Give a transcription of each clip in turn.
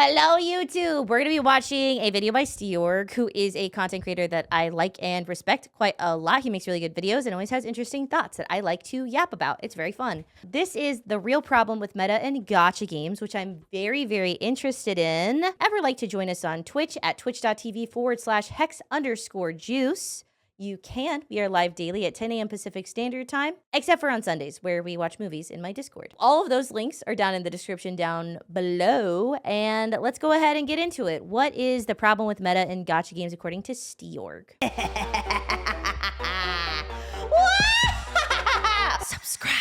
Hello, YouTube! We're going to be watching a video by Steorg, who is a content creator that I like and respect quite a lot. He makes really good videos and always has interesting thoughts that I like to yap about. It's very fun. This is the real problem with meta and gacha games, which I'm very, very interested in. Ever like to join us on Twitch at twitch.tv/hex_juice? You can. We are live daily at 10 a.m. Pacific Standard Time, except for on Sundays, where we watch movies in my Discord. All of those links are down in the description down below, and let's go ahead and get into it. What is the problem with meta in gacha games according to Steorg? Subscribe.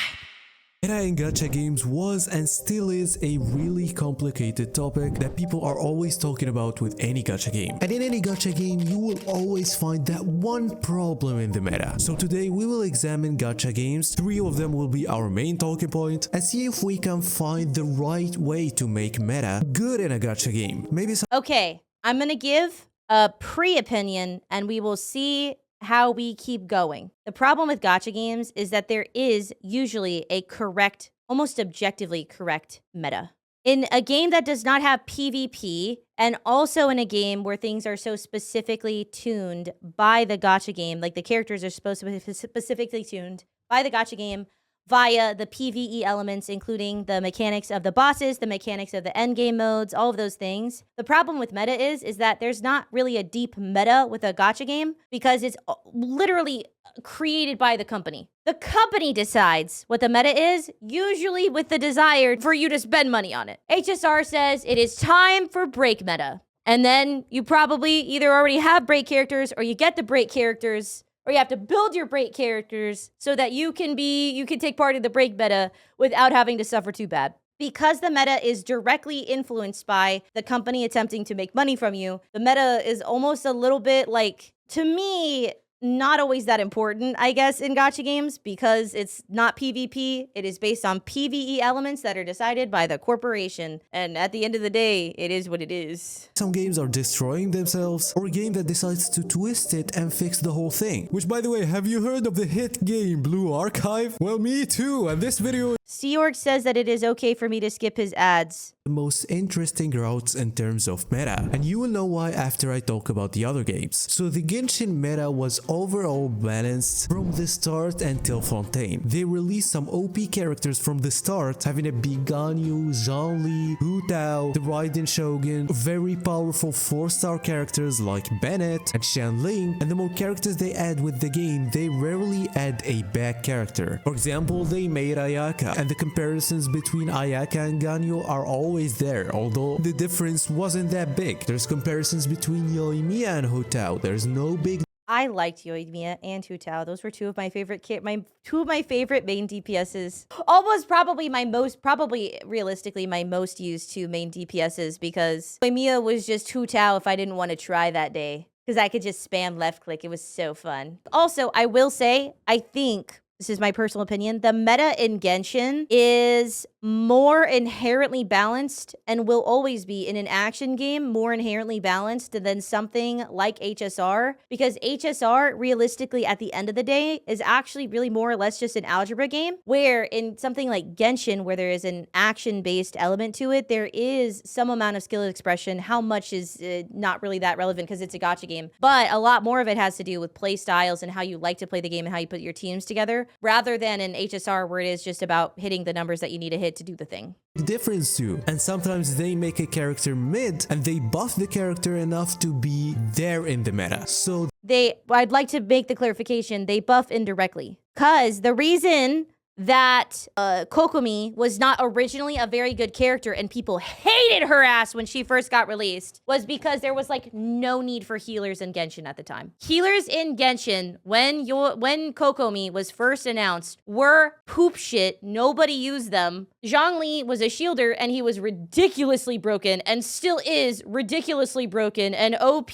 Meta in gacha games was and still is a really complicated topic that people are always talking about with any gacha game. And in any gacha game, you will always find that one problem in the meta. So today we will examine gacha games, 3 of them will be our main talking point, and see if we can find the right way to make meta good in a gacha game. Maybe some— Okay, I'm gonna give a pre-opinion and we will see how we keep going. The problem with gacha games is that there is usually a correct, almost objectively correct meta. In a game that does not have PvP, and also in a game where things are so specifically tuned by the gacha game, like the characters are supposed to be specifically tuned by the gacha game via the PvE elements, including the mechanics of the bosses, the mechanics of the endgame modes, all of those things. The problem with meta is that there's not really a deep meta with a gacha game because it's literally created by the company. The company decides what the meta is, usually with the desire for you to spend money on it. HSR says it is time for break meta. And then you probably either already have break characters or you get the break characters, or you have to build your break characters so that you can take part in the break meta without having to suffer too bad. Because the meta is directly influenced by the company attempting to make money from you, the meta is almost a little bit like, to me, not always that important, I guess, in gacha games because it's not PvP. It is based on PvE elements that are decided by the corporation. And at the end of the day, it is what it is. some games are destroying themselves, or a game that decides to twist it and fix the whole thing. Which, by the way, have you heard of the hit game Blue Archive? Well, me too, and this video— Steorg says that it is okay for me to skip his ads. the most interesting routes in terms of meta, and you will know why after I talk about the other games. So the Genshin meta was overall balanced from the start until Fontaine. They released some OP characters from the start, having a big Ganyu, Zhongli, Hu Tao, the Raiden Shogun, very powerful 4-star characters like Bennett and Shanling, and the more characters they add with the game, they rarely add a bad character. For example, they made Ayaka, and the comparisons between Ayaka and Ganyu are always there, although the difference wasn't that big. There's comparisons between Yoimiya and Hu Tao. There's no big— I liked Yoimiya and Hu Tao. Those were two of my favorite two of my favorite main DPSs. Almost probably realistically my most used 2 main DPSs, because Yoimiya was just Hu Tao if I didn't want to try that day, because I could just spam left click. It was so fun. Also, I will say, I think, this is my personal opinion, the meta in Genshin is more inherently balanced and will always be in an action game more inherently balanced than something like HSR, because HSR realistically at the end of the day is actually really more or less just an algebra game, where in something like Genshin, where there is an action-based element to it, there is some amount of skill expression. How much is not really that relevant because it's a gacha game, but a lot more of it has to do with play styles and how you like to play the game and how you put your teams together, rather than in HSR where it is just about hitting the numbers that you need to hit to do the thing. difference too. And sometimes they make a character mid and they buff the character enough to be there in the meta. So I'd like to make the clarification, they buff indirectly. Cause the reason that Kokomi was not originally a very good character and people hated her ass when she first got released was because there was like no need for healers in Genshin at the time. Healers in Genshin, when Kokomi was first announced, were poop shit. Nobody used them. Zhongli was a shielder and he was ridiculously broken and still is ridiculously broken and OP,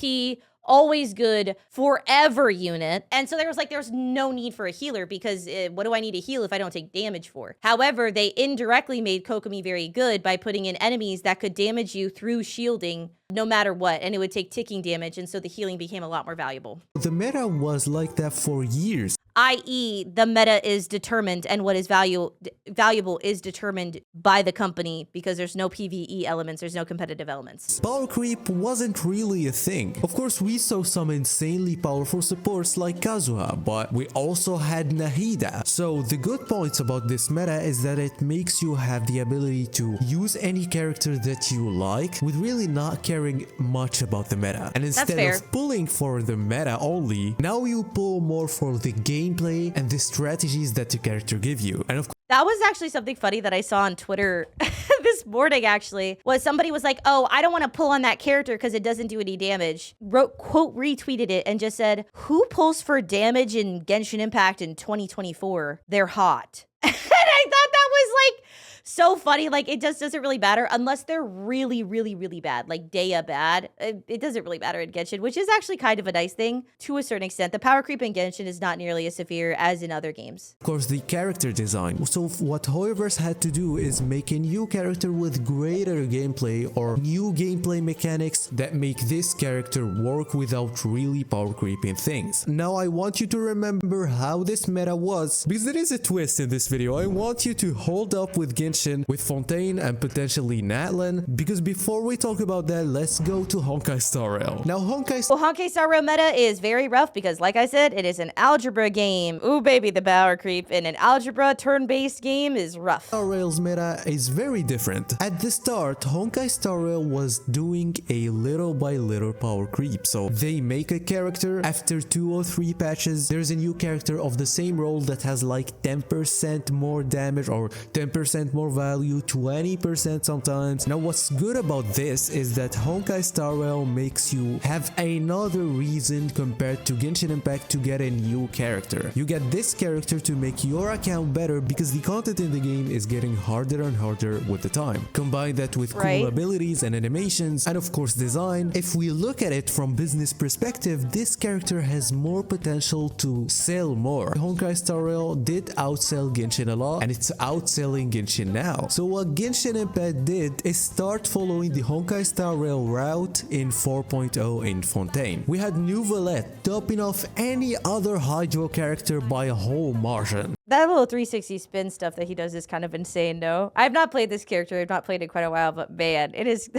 always good forever unit. And so there's no need for a healer because what do I need to heal if I don't take damage for? However, they indirectly made Kokomi very good by putting in enemies that could damage you through shielding no matter what, and it would take ticking damage, and so the healing became a lot more valuable. the meta was like that for years. i.e. the meta is determined and what is valuable is determined by the company because there's no PvE elements, there's no competitive elements. Power creep wasn't really a thing. Of course, we saw some insanely powerful supports like Kazuha, but we also had Nahida. So the good points about this meta is that it makes you have the ability to use any character that you like with really not caring much about the meta. And instead of pulling for the meta only, now you pull more for the gameplay and the strategies that the character give you. And of course, that was actually something funny that I saw on Twitter this morning, actually, was somebody was like, oh, I don't want to pull on that character because it doesn't do any damage. Quote, retweeted it and just said, who pulls for damage in Genshin Impact in 2024? They're hot. And I thought that was like so funny. Like, it just doesn't really matter unless they're really, really, really bad, like Daya bad. It doesn't really matter in Genshin, which is actually kind of a nice thing to a certain extent. The power creep in Genshin is not nearly as severe as in other games. Of course, the character design. So what Hoyoverse had to do is make a new character with greater gameplay or new gameplay mechanics that make this character work without really power creeping things. Now I want you to remember how this meta was, because there is a twist in this video. I want you to hold up with Genshin, with Fontaine and potentially Natlan, because before we talk about that, let's go to Honkai Star Rail. Now Honkai Star Rail meta is very rough because, like I said, it is an algebra game. Ooh baby, the power creep in an algebra turn-based game is rough. Star Rail's meta is very different. At the start, Honkai Star Rail was doing a little by little power creep. So they make a character, after 2 or 3 patches, there's a new character of the same role that has like 10% more damage or 10% more value, 20% sometimes. Now what's good about this is that Honkai Star Rail makes you have another reason compared to Genshin Impact to get a new character. You get this character to make your account better because the content in the game is getting harder and harder with the time. Combine that with cool abilities and animations and of course design. If we look at it from business perspective, this character has more potential to sell more. Honkai Star Rail did outsell Genshin a lot and it's outselling Genshin now. So what Genshin Impact did is start following the Honkai Star Rail route in 4.0 in Fontaine. We had New Valette topping off any other Hydro character by a whole margin. That little 360 spin stuff that he does is kind of insane, though. I've not played this character. I've not played it quite a while, but man, it is...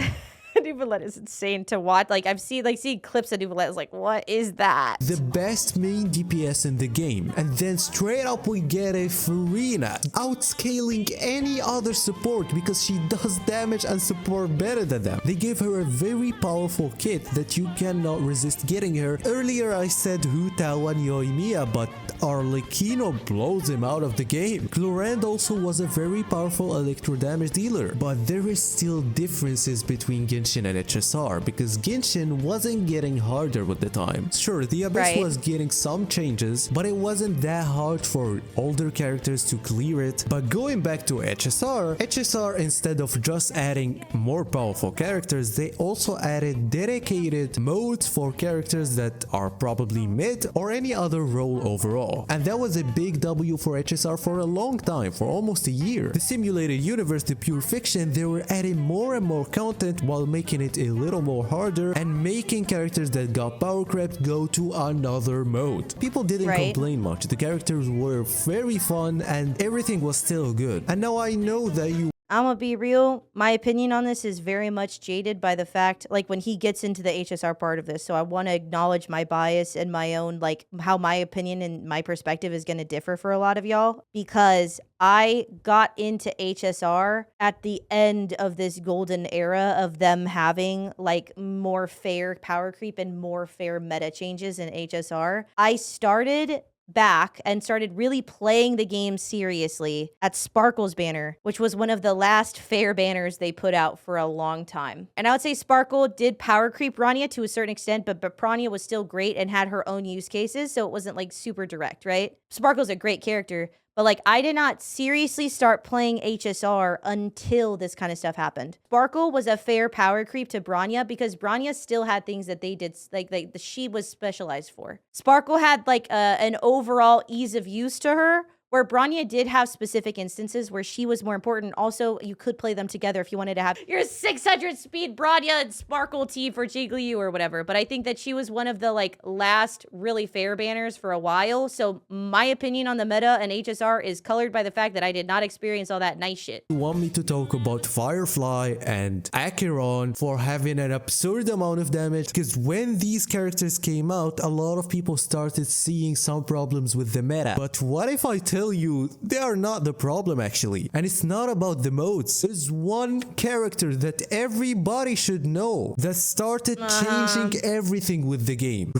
New Valette is insane to watch. Like, I've seen clips of New Valette. It's like, what is that? The best main DPS in the game. And then straight up we get a Farina, outscaling any other support because she does damage and support better than them. They gave her a very powerful kit that you cannot resist getting her. Earlier I said Hu Tao and Yoimiya, but Arlecchino blows him out of the game. Clorand also was a very powerful electro damage dealer, but there is still differences between Genshin and HSR because Genshin wasn't getting harder with the time. Sure, the Abyss was getting some changes, but it wasn't that hard for older characters to clear it. But going back to HSR instead of just adding more powerful characters, they also added dedicated modes for characters that are probably mid or any other role overall. And that was a big W for HSR for a long time, for almost a year. The simulated universe, the pure fiction, they were adding more and more content while making it a little more harder and making characters that got power crept go to another mode. People didn't complain much. The characters were very fun and everything was still good. And now I know that I'm gonna be real. My opinion on this is very much jaded by the fact, like, when he gets into the HSR part of this. So I want to acknowledge my bias and my own, like, how my opinion and my perspective is going to differ for a lot of y'all. Because I got into HSR at the end of this golden era of them having, like, more fair power creep and more fair meta changes in HSR. I started back and started really playing the game seriously at Sparkle's banner, which was one of the last fair banners they put out for a long time. And I would say Sparkle did power creep Rania to a certain extent, but Rania was still great and had her own use cases, so it wasn't like super direct, right? Sparkle's a great character, but like, I did not seriously start playing HSR until this kind of stuff happened. Sparkle was a fair power creep to Branya because Branya still had things that they did, like she was specialized for. Sparkle had like an overall ease of use to her, where Bronya did have specific instances where she was more important. Also, you could play them together if you wanted to have your 600 speed Bronya and Sparkle Tea for Jiggly or whatever. But I think that she was one of the like last really fair banners for a while. So my opinion on the meta and HSR is colored by the fact that I did not experience all that nice shit. You want me to talk about Firefly and Acheron for having an absurd amount of damage? Because when these characters came out, a lot of people started seeing some problems with the meta. But what if I tell you they are not the problem actually? And it's not about the modes. There's one character that everybody should know that started changing everything with the game.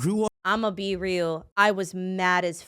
I'ma be real. I was mad as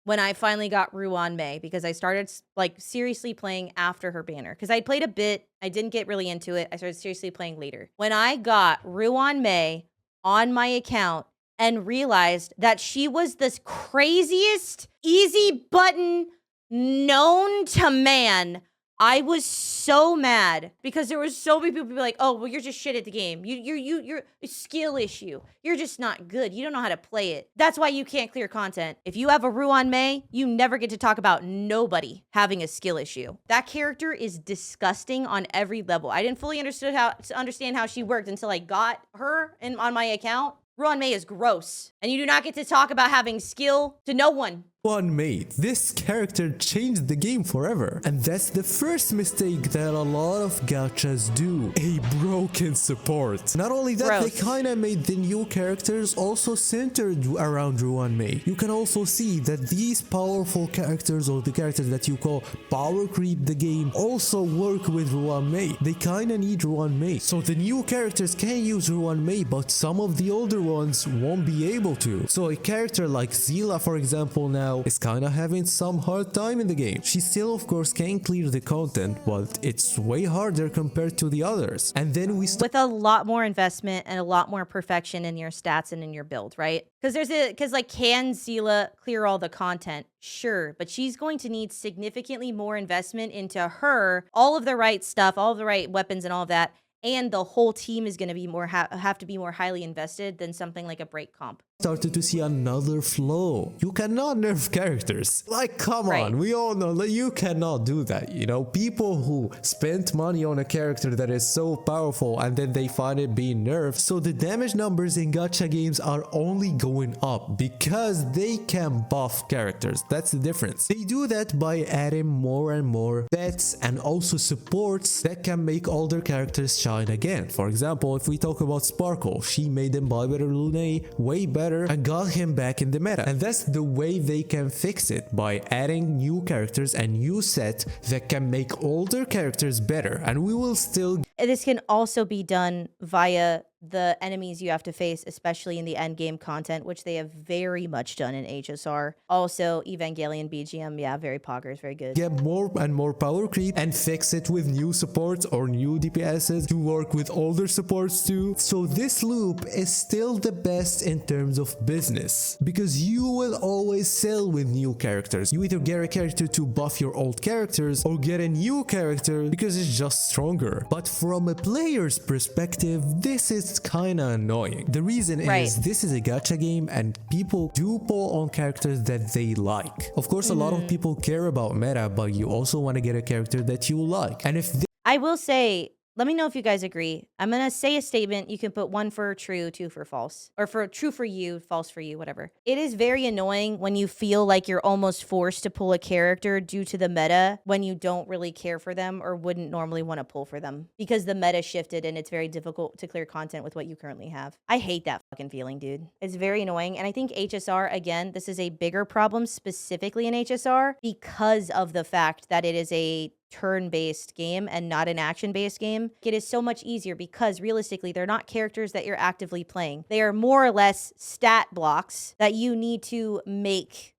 when I finally got Ruan Mei, because I started like seriously playing after her banner. Because I played a bit, I didn't get really into it. I started seriously playing later. When I got Ruan Mei on my account and realized that she was the craziest easy button known to man, I was so mad because there was so many people be like, "Oh, well, you're just shit at the game. You're a skill issue. You're just not good. You don't know how to play it. That's why you can't clear content. If you have a Ruan Mei, you never get to talk about nobody having a skill issue. That character is disgusting on every level. I didn't fully understand how she worked until I got her on my account. Ruan Mei is gross, and you do not get to talk about having skill to no one. Ruan Mei. This character changed the game forever. And that's the first mistake that a lot of gachas do. A broken support. Not only that, they kinda made the new characters also centered around Ruan Mei. You can also see that these powerful characters, or the characters that you call power creep the game, also work with Ruan Mei. They kinda need Ruan Mei. So the new characters can use Ruan Mei, but some of the older ones won't be able to. So a character like Zila, for example, now is kind of having some hard time in the game. She still of course can clear the content, but it's way harder compared to the others. And then we with a lot more investment and a lot more perfection in your stats and in your build, right? Because like, can Zila clear all the content? Sure, but she's going to need significantly more investment into her, all of the right stuff, all of the right weapons and all of that. And the whole team is going to be more have to be more highly invested than something like a break comp. Started to see another flow. You cannot nerf characters. Like, come on, we all know that you cannot do that. You know, people who spent money on a character that is so powerful and then they find it being nerfed. So the damage numbers in gacha games are only going up because they can buff characters. That's the difference. They do that by adding more and more pets and also supports that can make older characters shine again. For example, if we talk about Sparkle, she made them buy better Lune way better and got him back in the meta. And that's the way they can fix it, by adding new characters and new set that can make older characters better. And we will still... This can also be done via the enemies you have to face, especially in the end game content, which they have very much done in HSR. Also, Evangelion BGM, yeah, very poggers, very good. Get more and more power creep and fix it with new supports or new DPSs to work with older supports too. So this loop is still the best in terms of business, because you will always sell with new characters. You either get a character to buff your old characters or get a new character because it's just stronger. But from a player's perspective, this is kinda annoying. The reason is this is a gacha game and people do pull on characters that they like. Of course, a lot of people care about meta, but you also want to get a character that you like. And if I will say, let me know if you guys agree. I'm going to say a statement. You can put 1 for true, 2 for false. Or for true for you, false for you, whatever. It is very annoying when you feel like you're almost forced to pull a character due to the meta when you don't really care for them or wouldn't normally want to pull for them. Because the meta shifted and it's very difficult to clear content with what you currently have. I hate that fucking feeling, dude. It's very annoying. And I think HSR, again, this is a bigger problem specifically in HSR because of the fact that it is a turn-based game and not an action-based game. It is so much easier because realistically, they're not characters that you're actively playing. They are more or less stat blocks that you need to make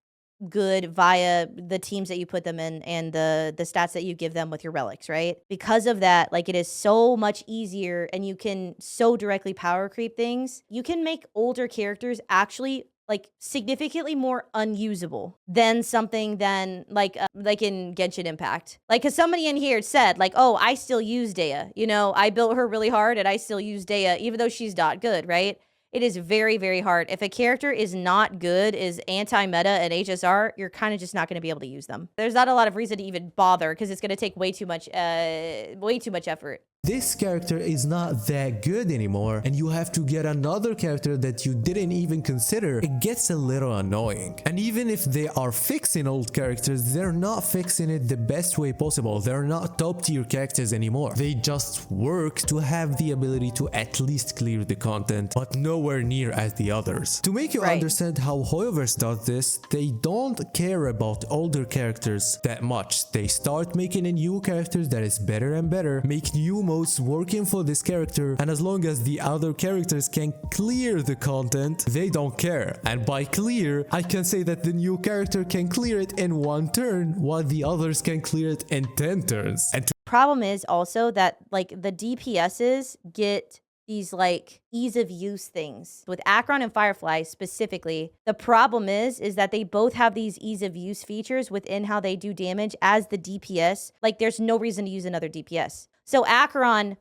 good via the teams that you put them in and the stats that you give them with your relics, right? Because of that, like, it is so much easier and you can so directly power creep things. You can make older characters actually like significantly more unusable than something than like in Genshin Impact. Like, cause somebody in here said like, oh, I still use Dea. You know, I built her really hard and I still use Dea even though she's not good, right? It is very, very hard. If a character is not good, is anti-meta and HSR, you're kind of just not going to be able to use them. There's not a lot of reason to even bother because it's going to take way too much effort. This character is not that good anymore, and you have to get another character that you didn't even consider. It gets a little annoying. And even if they are fixing old characters, they're not fixing it the best way possible. They're not top tier characters anymore. They just work to have the ability to at least clear the content, but nowhere near as the others. To make you understand how Hoyoverse does this, they don't care about older characters that much. They start making a new character that is better and better, make new modes working for this character, and as long as the other characters can clear the content, they don't care. And by clear, I can say that the new character can clear it in 1 turn, while the others can clear it in 10 turns. And problem is also that like the DPSs get these like ease of use things. With Acheron and Firefly specifically, the problem is that they both have these ease of use features within how they do damage as the DPS. Like there's no reason to use another DPS. So Acheron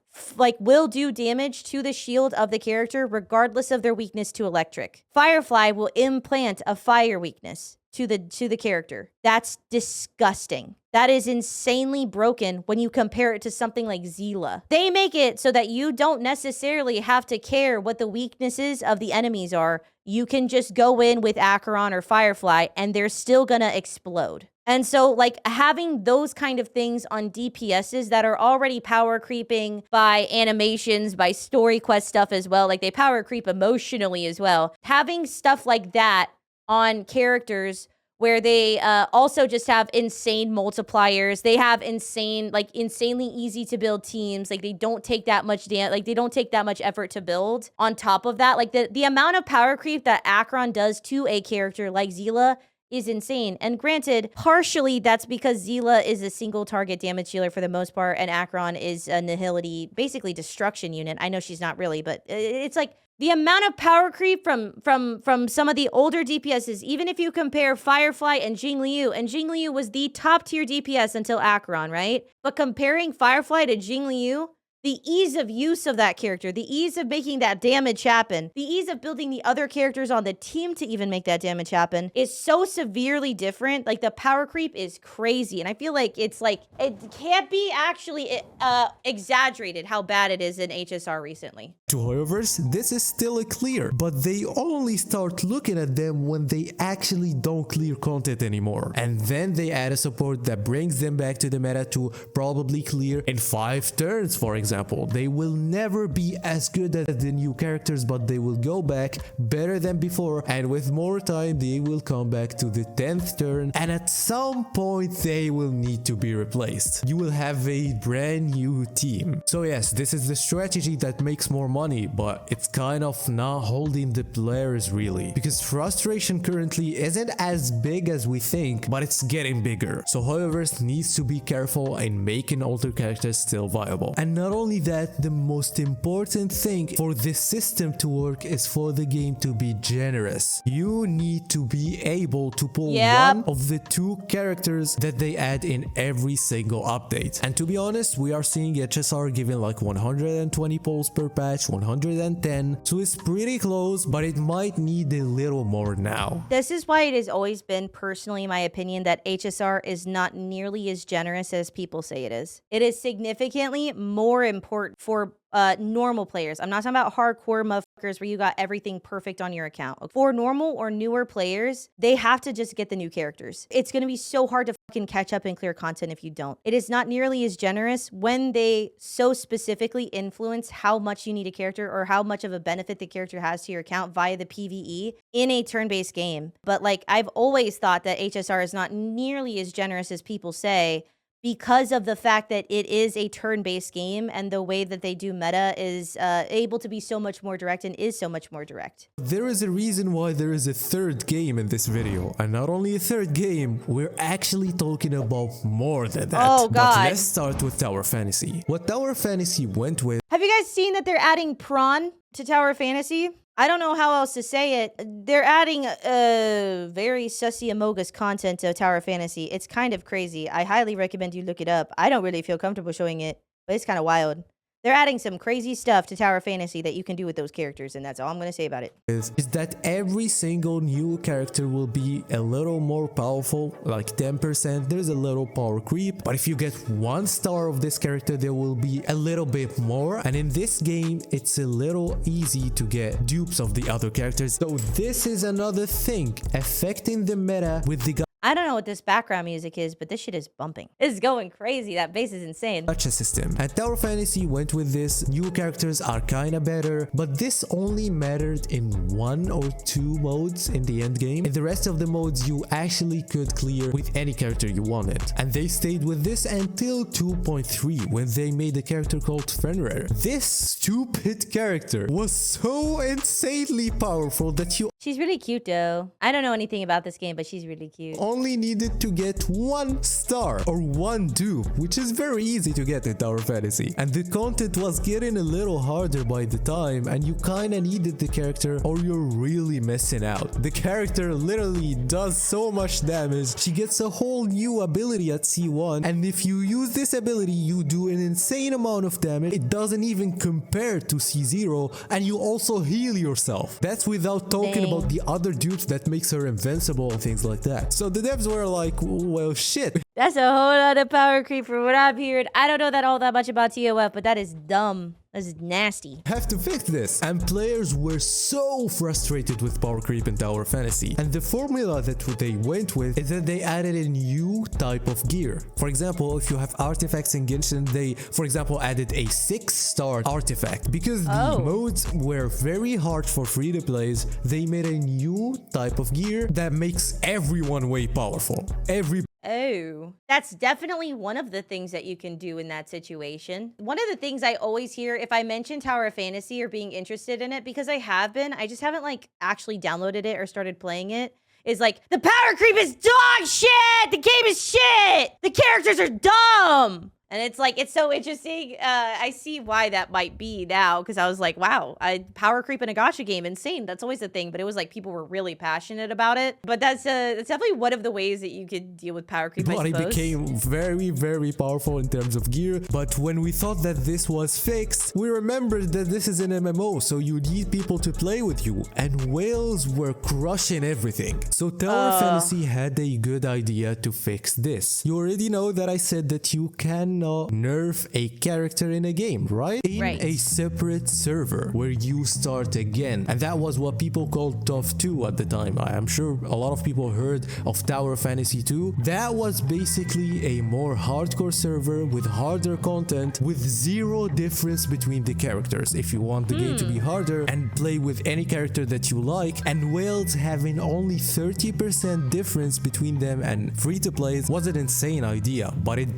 will do damage to the shield of the character regardless of their weakness to electric. Firefly will implant a fire weakness to the character. That's disgusting. That is insanely broken when you compare it to something like Zila. They make it so that you don't necessarily have to care what the weaknesses of the enemies are. You can just go in with Acheron or Firefly and they're still gonna explode. And so like having those kind of things on DPSs that are already power creeping by animations, by story quest stuff as well, like they power creep emotionally as well. Having stuff like that on characters where they also just have insane multipliers. They have insanely easy to build teams. Like they don't take that much they don't take that much effort to build. On top of that, like the amount of power creep that Acheron does to a character like Zila is insane. And granted, partially that's because Zila is a single target damage dealer for the most part, and Acheron is a nihility, basically destruction unit. I know she's not really, but it's like the amount of power creep from some of the older DPSs, even if you compare Firefly and Jingliu, and Jingliu was the top tier DPS until Acheron, right? But comparing Firefly to Jingliu, the ease of use of that character, the ease of making that damage happen, the ease of building the other characters on the team to even make that damage happen is so severely different. Like the power creep is crazy. And I feel like it's like, it can't be actually exaggerated how bad it is in HSR recently. To Hoyoverse, this is still a clear, but they only start looking at them when they actually don't clear content anymore. And then they add a support that brings them back to the meta to probably clear in 5 turns, for example. They will never be as good as the new characters, but they will go back better than before, and with more time they will come back to the 10th turn, and at some point they will need to be replaced. You will have a brand new team. So yes, this is the strategy that makes more money, but it's kind of not holding the players really, because frustration currently isn't as big as we think, but it's getting bigger. So Hoyoverse needs to be careful in making older characters still viable. And not only that, the most important thing for this system to work is for the game to be generous. You need to be able to pull one of the 2 characters that they add in every single update. And to be honest, we are seeing HSR given like 120 pulls per patch, 110, so it's pretty close, but it might need a little more now. This is why it has always been personally my opinion that HSR is not nearly as generous as people say it is. It is significantly more important for normal players. I'm not talking about hardcore motherfuckers where you got everything perfect on your account. For normal or newer players, they have to just get the new characters. It's going to be so hard to fucking catch up and clear content if you don't. It is not nearly as generous when they so specifically influence how much you need a character or how much of a benefit the character has to your account via the PvE in a turn-based game. But like I've always thought that HSR is not nearly as generous as people say, because of the fact that it is a turn-based game and the way that they do meta is able to be so much more direct and is so much more direct. There is a reason why there is a 3rd game in this video. And not only a 3rd game, we're actually talking about more than that. Oh god. But let's start with Tower Fantasy. What Tower Fantasy went with... Have you guys seen that they're adding prawn to Tower Fantasy? I don't know how else to say it. They're adding very sussy amogus content to Tower Fantasy. It's kind of crazy. I highly recommend you look it up. I don't really feel comfortable showing it, but it's kind of wild. They're adding some crazy stuff to Tower Fantasy that you can do with those characters, and that's all I'm going to say about it. Is that every single new character will be a little more powerful, like 10%. There's a little power creep, but if you get 1 star of this character, there will be a little bit more. And in this game, it's a little easy to get dupes of the other characters. So this is another thing affecting the meta with the I don't know what this background music is, but this shit is bumping. It's going crazy. That bass is insane. Gacha system. And Tower Fantasy went with this. New characters are kinda better, but this only mattered in 1 or 2 modes in the end game. In the rest of the modes, you actually could clear with any character you wanted. And they stayed with this until 2.3, when they made a character called MensRea. This stupid character was so insanely powerful that you She's really cute, though. I don't know anything about this game, but she's really cute. only needed to get 1 star or 1 dupe, which is very easy to get in Tower Fantasy. And the content was getting a little harder by the time, and you kinda needed the character or you're really missing out. The character literally does so much damage. She gets a whole new ability at C1, and if you use this ability, you do an insane amount of damage. It doesn't even compare to C0, and you also heal yourself. That's without talking about the other dupes that makes her invincible and things like that. So the devs were like, well, shit. That's a whole lot of power creep for what I've heard. I don't know all that much about TOF, but that is dumb. This is nasty. Have to fix this. And players were so frustrated with power creep in Tower Fantasy. And the formula that they went with is that they added a new type of gear. For example, if you have artifacts in Genshin, they, for example, added a 6-star artifact. Because the modes were very hard for free-to-plays, they made a new type of gear that makes everyone way powerful. Oh, that's definitely one of the things that you can do in that situation. One of the things I always hear if I mention Tower of Fantasy or being interested in it, because I have been, I just haven't like actually downloaded it or started playing it, is like, the power creep is dog shit! The game is shit! The characters are dumb! And it's like, it's so interesting. I see why that might be now, because I was like, wow, power creep in a gacha game, insane. That's always a thing, but it was like people were really passionate about it. But that's definitely one of the ways that you could deal with power creep, I suppose. It became very, very powerful in terms of gear. But when we thought that this was fixed, we remembered that this is an MMO, so you need people to play with you. And whales were crushing everything. So Tower Fantasy had a good idea to fix this. You already know that I said that you can nerf a character in a game, right? In a separate server where you start again. And that was what people called TOF 2 at the time. I am sure a lot of people heard of Tower Fantasy 2. That was basically a more hardcore server with harder content with 0 difference between the characters. If you want the game to be harder and play with any character that you like, and whales having only 30% difference between them and free-to-play was an insane idea, but it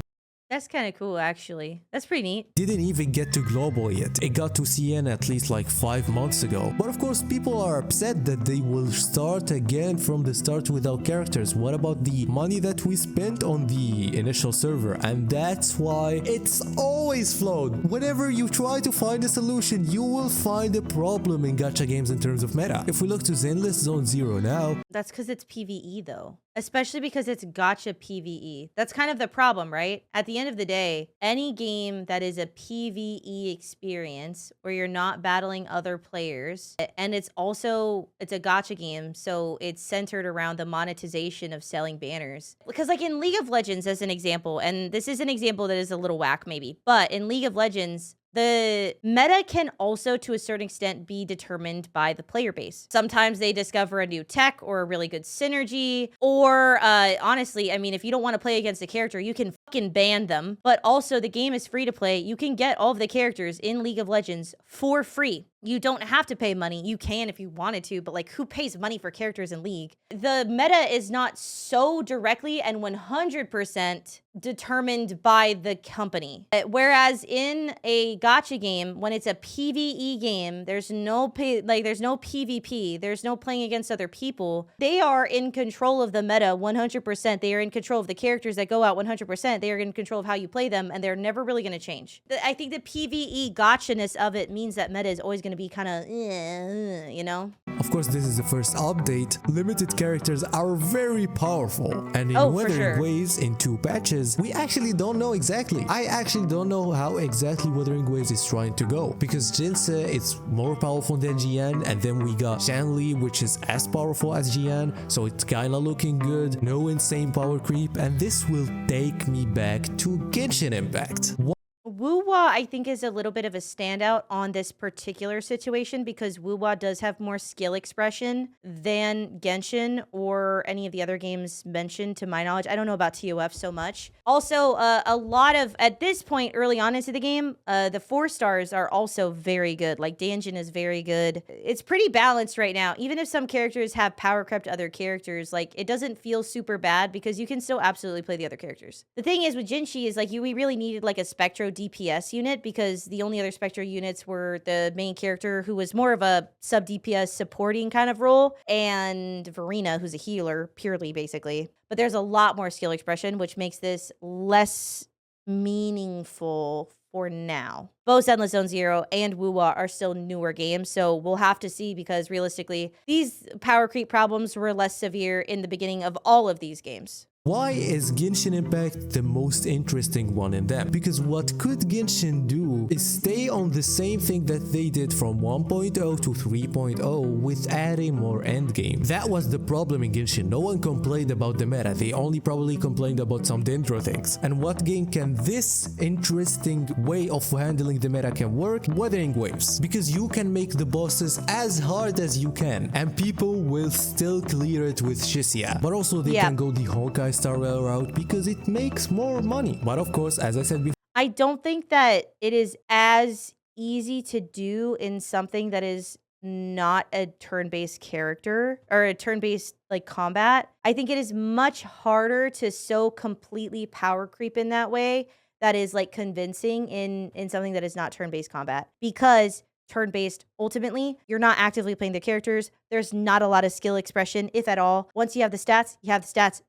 That's kind of cool, actually. That's pretty neat. didn't even get to global yet. It got to CN at least like 5 months ago. But of course, people are upset that they will start again from the start without characters. What about the money that we spent on the initial server? And that's why it's always flawed. Whenever you try to find a solution, you will find a problem in gacha games in terms of meta. If we look to Zenless Zone Zero now, That's because it's PvE, though. Especially because it's gacha PvE. That's kind of the problem, right? At the end of the day, any game that is a PvE experience where you're not battling other players, and it's a gacha game, so it's centered around the monetization of selling banners. Because like in League of Legends, as an example, and this is an example that is a little whack maybe, but in League of Legends, the meta can also, to a certain extent, be determined by the player base. Sometimes they discover a new tech or a really good synergy, or honestly, I mean, if you don't want to play against a character, you can fucking ban them. But also, the game is free to play. You can get all of the characters in League of Legends for free. You don't have to pay money. You can if you wanted to, but like, who pays money for characters in League? The meta is not so directly and 100% determined by the company. Whereas in a gacha game, when it's a PvE game, there's no PvP, there's no playing against other people. They are in control of the meta 100%. They are in control of the characters that go out 100%. They are in control of how you play them, and they're never really going to change. I think the PvE gotcha-ness of it means that meta is always going going to be kind of, you know? Of course, this is the first update. Limited characters are very powerful. And in Wuthering Waves, in 2 patches, we actually don't know exactly. I actually don't know how exactly Wuthering Waves is trying to go. Because Jinse is more powerful than Jian, and then we got Shanli, which is as powerful as Jian, so it's kinda looking good. No insane power creep, and this will take me back to Genshin Impact. Wuwa, I think, is a little bit of a standout on this particular situation because Wuwa does have more skill expression than Genshin or any of the other games mentioned to my knowledge. I don't know about TOF so much. Also, a lot of, at this point early on into the game, the 4 stars are also very good. Like, Danjin is very good. It's pretty balanced right now. Even if some characters have power crept other characters, like, it doesn't feel super bad because you can still absolutely play the other characters. The thing is with Jinshi is, like, we really needed, like, a Spectro DPS unit because the only other Spectro units were the main character who was more of a sub DPS supporting kind of role, and Verena, who's a healer purely basically. But there's a lot more skill expression, which makes this less meaningful for now. Both Endless Zone Zero and Wuwa are still newer games, so we'll have to see because realistically, these power creep problems were less severe in the beginning of all of these games. Why is Genshin Impact the most interesting one in them? Because what could Genshin do is stay on the same thing that they did from 1.0 to 3.0 with adding more endgame. That was the problem in Genshin. No one complained about the meta. They only probably complained about some Dendro things. And what game can this interesting way of handling the meta can work? Wuthering Waves. Because you can make the bosses as hard as you can and people will still clear it with Shisia. But also they can go the Honkai Star Rail route because it makes more money. But of course, as I said before, I don't think that it is as easy to do in something that is not a turn-based character or a turn-based like combat. I think it is much harder to so completely power creep in that way that is like convincing in something that is not turn-based combat, because turn-based, ultimately, you're not actively playing the characters. There's not a lot of skill expression, if at all. Once you have the stats,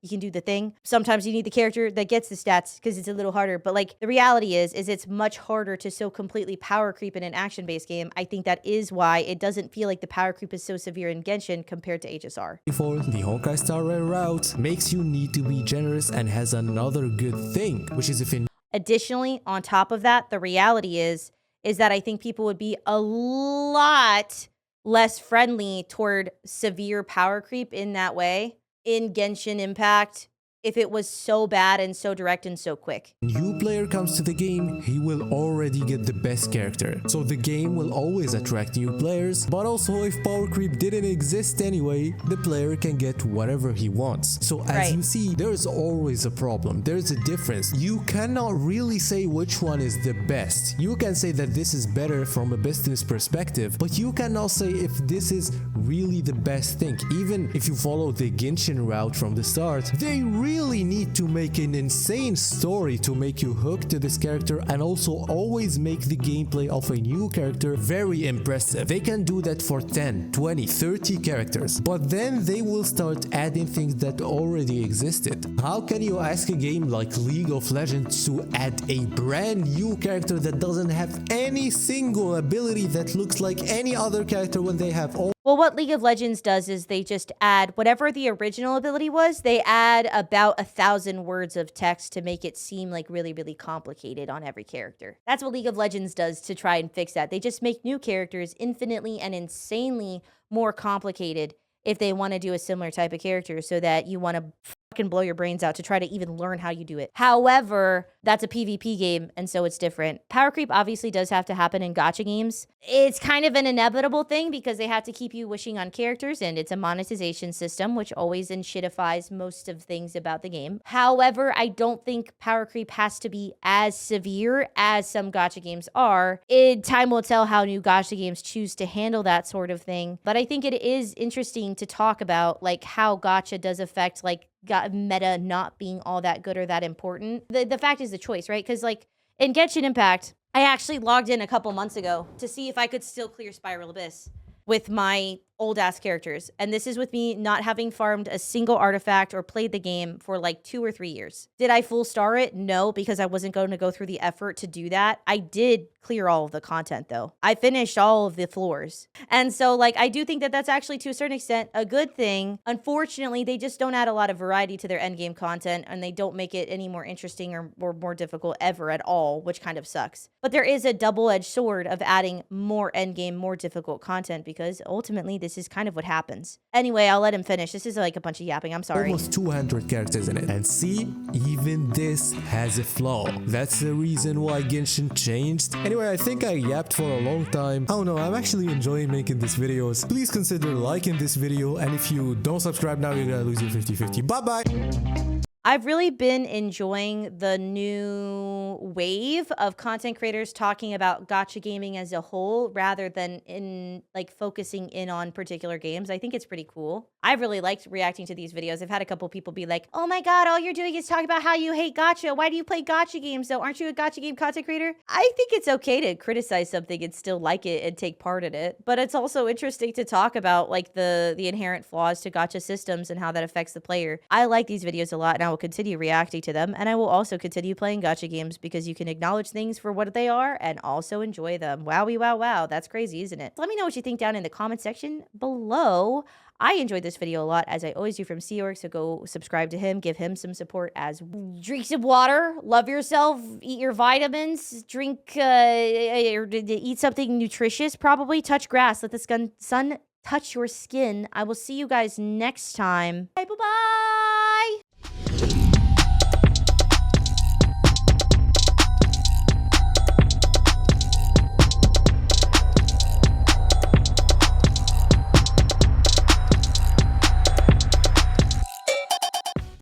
you can do the thing. Sometimes you need the character that gets the stats because it's a little harder. But like the reality is it's much harder to so completely power creep in an action-based game. I think that is why it doesn't feel like the power creep is so severe in Genshin compared to HSR. The Honkai Star Rail route makes you need to be generous and has another good thing, which is if in additionally, on top of that, the reality is that I think people would be a lot less friendly toward severe power creep in that way in Genshin Impact if it was so bad and so direct and so quick. New player comes to the game, he will already get the best character. So the game will always attract new players, but also if power creep didn't exist anyway, the player can get whatever he wants. So as you see, there's always a problem. There's a difference. You cannot really say which one is the best. You can say that this is better from a business perspective, but you cannot say if this is really the best thing. Even if you follow the Genshin route from the start, they really need to make an insane story to make you hooked to this character and also always make the gameplay of a new character very impressive. They can do that for 10, 20, 30 characters, but then they will start adding things that already existed. How can you ask a game like League of Legends to add a brand new character that doesn't have any single ability that looks like any other character when they have all? Well, what League of Legends does is they just add whatever the original ability was, they add about 1,000 words of text to make it seem like really, really complicated on every character. That's what League of Legends does to try and fix that. They just make new characters infinitely and insanely more complicated if they want to do a similar type of character so that you want to fucking blow your brains out to try to even learn how you do it. However, that's a PvP game, and so it's different. Power creep obviously does have to happen in gacha games. It's kind of an inevitable thing because they have to keep you wishing on characters, and it's a monetization system, which always enshittifies most of things about the game. However, I don't think power creep has to be as severe as some gacha games are. Time will tell how new gacha games choose to handle that sort of thing, but I think it is interesting to talk about like how gacha does affect like meta not being all that good or that important. The fact is the choice, right? Because like in Genshin Impact, I actually logged in a couple months ago to see if I could still clear Spiral Abyss with my old ass characters. And this is with me not having farmed a single artifact or played the game for like 2 or 3 years. Did I full star it? No, because I wasn't going to go through the effort to do that. I did clear all of the content though. I finished all of the floors. And so like, I do think that that's actually to a certain extent a good thing. Unfortunately, they just don't add a lot of variety to their endgame content and they don't make it any more interesting or more difficult ever at all, which kind of sucks. But there is a double-edged sword of adding more endgame, more difficult content because ultimately this is kind of what happens. Anyway, I'll let him finish. This is like a bunch of yapping. I'm sorry. Almost 200 characters in it. And see, even this has a flaw. That's the reason why Genshin changed. Anyway, I think I yapped for a long time. I don't know, I'm actually enjoying making these videos. Please consider liking this video, and if you don't subscribe now, you're gonna lose your 50-50. Bye-bye! I've really been enjoying the new wave of content creators talking about gacha gaming as a whole rather than in like focusing in on particular games. I think it's pretty cool. I've really liked reacting to these videos. I've had a couple people be like, oh my God, all you're doing is talk about how you hate gacha. Why do you play gacha games though? Aren't you a gacha game content creator? I think it's okay to criticize something and still like it and take part in it. But it's also interesting to talk about like the inherent flaws to gacha systems and how that affects the player. I like these videos a lot and I will continue reacting to them, and I will also continue playing gacha games because you can acknowledge things for what they are and also enjoy them. Wowie wow wow, that's crazy, isn't it? Let me know what you think down in the comment section below. I enjoyed this video a lot, as I always do from Seaorg, so go subscribe to him, give him some support as well. Drink some water, love yourself, eat your vitamins, drink or eat something nutritious, probably touch grass, let the sun touch your skin. I will see you guys next time. Bye bye.